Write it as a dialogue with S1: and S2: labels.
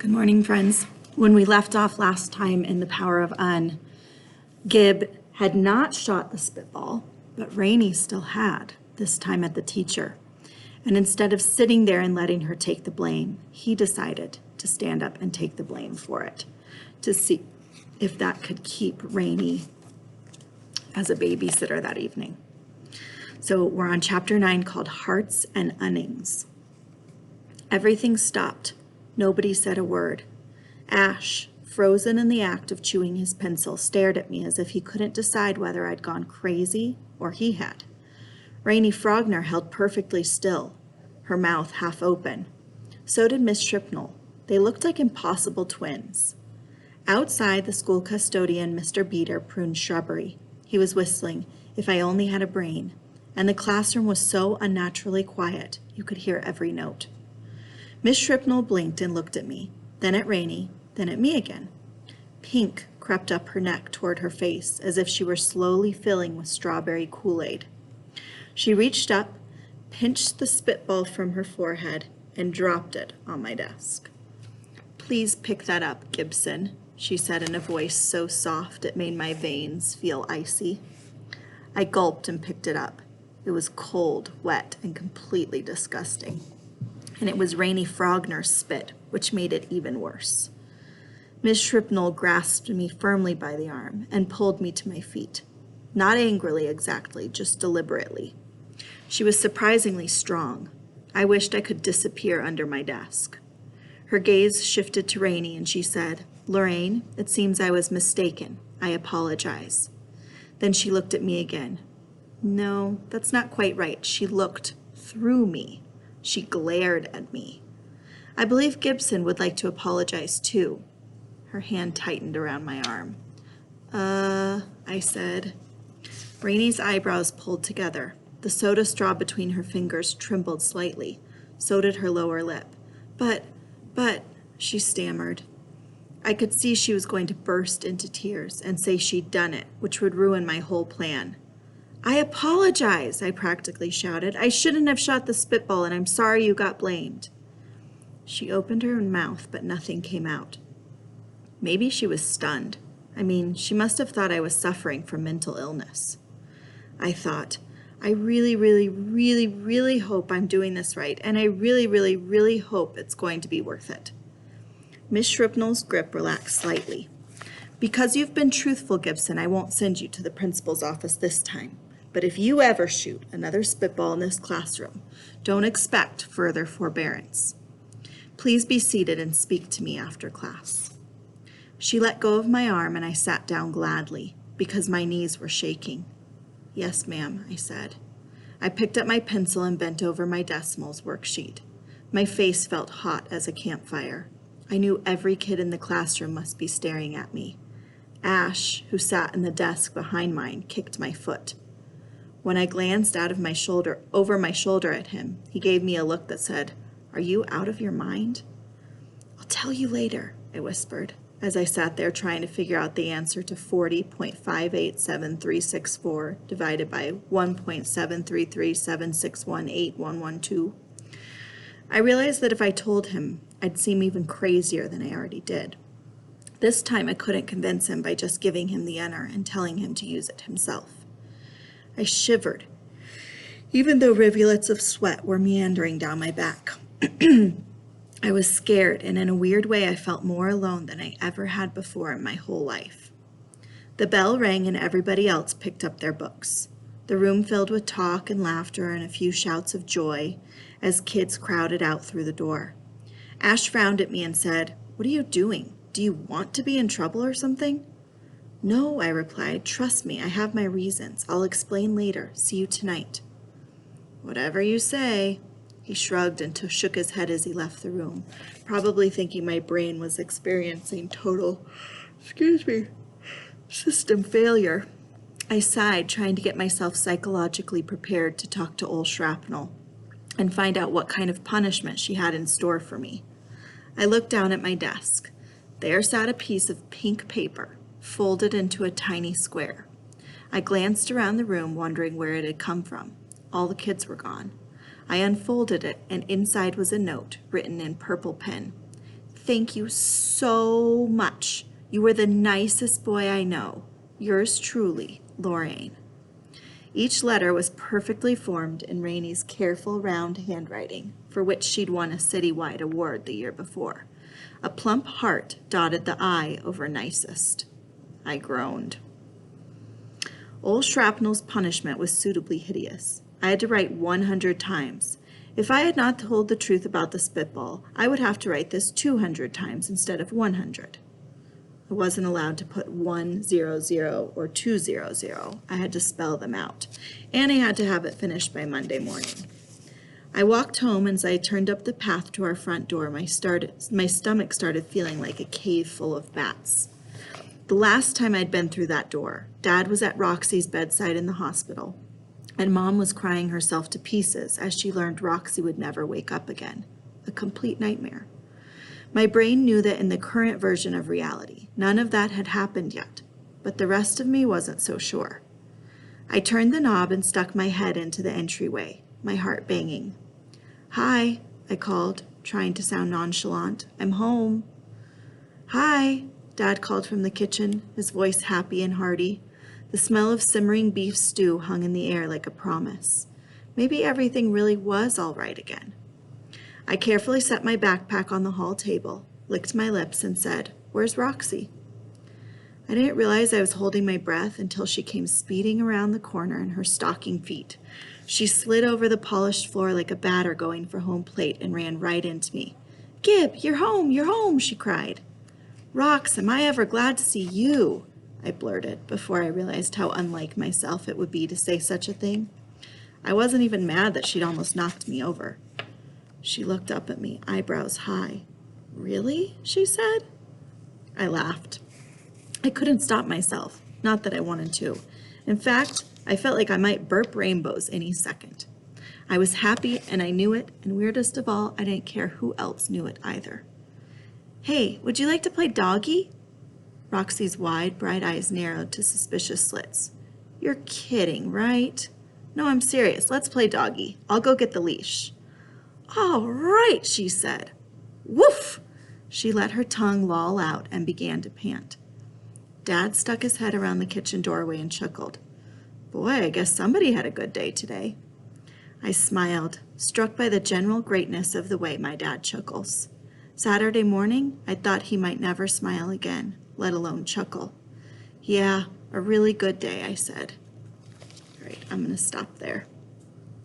S1: Good morning, friends. When we left off last time in The Power of Un, Gib had not shot the spitball, but Rainey still had, this time at the teacher. And instead of sitting there and letting her take the blame, he decided to stand up and take the blame for it, to see if that could keep Rainey as a babysitter that evening. So we're on chapter 9 called Hearts and Unnings. Everything stopped. Nobody said a word. Ash, frozen in the act of chewing his pencil, stared at me as if he couldn't decide whether I'd gone crazy or he had. Rainey Frogner held perfectly still, her mouth half open. So did Miss Shripnell. They looked like impossible twins. Outside, the school custodian, Mr. Beater, pruned shrubbery. He was whistling, "If I Only Had a Brain," and the classroom was so unnaturally quiet you could hear every note. Miss Shripnell blinked and looked at me, then at Rainey, then at me again. Pink crept up her neck toward her face as if she were slowly filling with strawberry Kool-Aid. She reached up, pinched the spitball from her forehead, and dropped it on my desk. "Please pick that up, Gibson," she said in a voice so soft it made my veins feel icy. I gulped and picked it up. It was cold, wet, and completely disgusting. And it was Rainey Frogner's spit, which made it even worse. Miss Shripnell grasped me firmly by the arm and pulled me to my feet. Not angrily exactly, just deliberately. She was surprisingly strong. I wished I could disappear under my desk. Her gaze shifted to Rainey and she said, "Lorraine, it seems I was mistaken. I apologize." Then she looked at me again. No, that's not quite right. She looked through me. She glared at me. "I believe Gibson would like to apologize too." Her hand tightened around my arm. I said. Rainey's eyebrows pulled together. The soda straw between her fingers trembled slightly. So did her lower lip. But, she stammered. I could see she was going to burst into tears and say she'd done it, which would ruin my whole plan. "I apologize," I practically shouted. "I shouldn't have shot the spitball, and I'm sorry you got blamed." She opened her mouth, but nothing came out. Maybe she was stunned. I mean, she must have thought I was suffering from mental illness. I thought, I really, really, really, really hope I'm doing this right, and I really, really, really hope it's going to be worth it. Miss Shripnell's grip relaxed slightly. "Because you've been truthful, Gibson, I won't send you to the principal's office this time. But if you ever shoot another spitball in this classroom, don't expect further forbearance. Please be seated and speak to me after class." She let go of my arm and I sat down gladly because my knees were shaking. "Yes, ma'am," I said. I picked up my pencil and bent over my decimals worksheet. My face felt hot as a campfire. I knew every kid in the classroom must be staring at me. Ash, who sat in the desk behind mine, kicked my foot. When I glanced over my shoulder at him, he gave me a look that said, "Are you out of your mind?" "I'll tell you later," I whispered, as I sat there trying to figure out the answer to 40.587364 divided by 1.73376181112. I realized that if I told him, I'd seem even crazier than I already did. This time I couldn't convince him by just giving him the answer and telling him to use it himself. I shivered, even though rivulets of sweat were meandering down my back. I was scared, and in a weird way I felt more alone than I ever had before in my whole life. The bell rang and everybody else picked up their books. The room filled with talk and laughter and a few shouts of joy as kids crowded out through the door. Ash frowned at me and said, "What are you doing? Do you want to be in trouble or something?" "No," I replied. "Trust me, I have my reasons. I'll explain later. See you tonight." "Whatever you say." He shrugged and shook his head as he left the room, probably thinking my brain was experiencing total, system failure. I sighed, trying to get myself psychologically prepared to talk to old Shrapnel and find out what kind of punishment she had in store for me. I looked down at my desk. There sat a piece of pink paper, folded into a tiny square. I glanced around the room, wondering where it had come from. All the kids were gone. I unfolded it, and inside was a note written in purple pen. Thank you so much. You were the nicest boy I know. Yours truly, Lorraine. Each letter was perfectly formed in Rainie's careful, round handwriting, for which she'd won a citywide award the year before. A plump heart dotted the I over nicest. I groaned. Old Shrapnel's punishment was suitably hideous. I had to write 100 times. If I had not told the truth about the spitball, I would have to write this 200 times instead of 100. I wasn't allowed to put 100 or 200. I had to spell them out, and I had to have it finished by Monday morning. I walked home, and as I turned up the path to our front door, my stomach started feeling like a cave full of bats. The last time I'd been through that door, Dad was at Roxy's bedside in the hospital, and Mom was crying herself to pieces as she learned Roxy would never wake up again. A complete nightmare. My brain knew that in the current version of reality, none of that had happened yet, but the rest of me wasn't so sure. I turned the knob and stuck my head into the entryway, my heart banging. "Hi," I called, trying to sound nonchalant. "I'm home." "Hi," Dad called from the kitchen, his voice happy and hearty. The smell of simmering beef stew hung in the air like a promise. Maybe everything really was all right again. I carefully set my backpack on the hall table, licked my lips, and said, "Where's Roxy?" I didn't realize I was holding my breath until she came speeding around the corner in her stocking feet. She slid over the polished floor like a batter going for home plate and ran right into me. "Gib, you're home," she cried. "Rox, am I ever glad to see you," I blurted before I realized how unlike myself it would be to say such a thing. I wasn't even mad that she'd almost knocked me over. She looked up at me, eyebrows high. "Really?" she said. I laughed. I couldn't stop myself, not that I wanted to. In fact, I felt like I might burp rainbows any second. I was happy and I knew it, and weirdest of all, I didn't care who else knew it either. "Hey, would you like to play doggy?" Roxy's wide, bright eyes narrowed to suspicious slits. "You're kidding, right?" "No, I'm serious. Let's play doggy. I'll go get the leash." "All right," she said. "Woof!" She let her tongue loll out and began to pant. Dad stuck his head around the kitchen doorway and chuckled. "Boy, I guess somebody had a good day today." I smiled, struck by the general greatness of the way my dad chuckles. Saturday morning, I thought he might never smile again, let alone chuckle. "Yeah, a really good day," I said. All right, I'm going to stop there.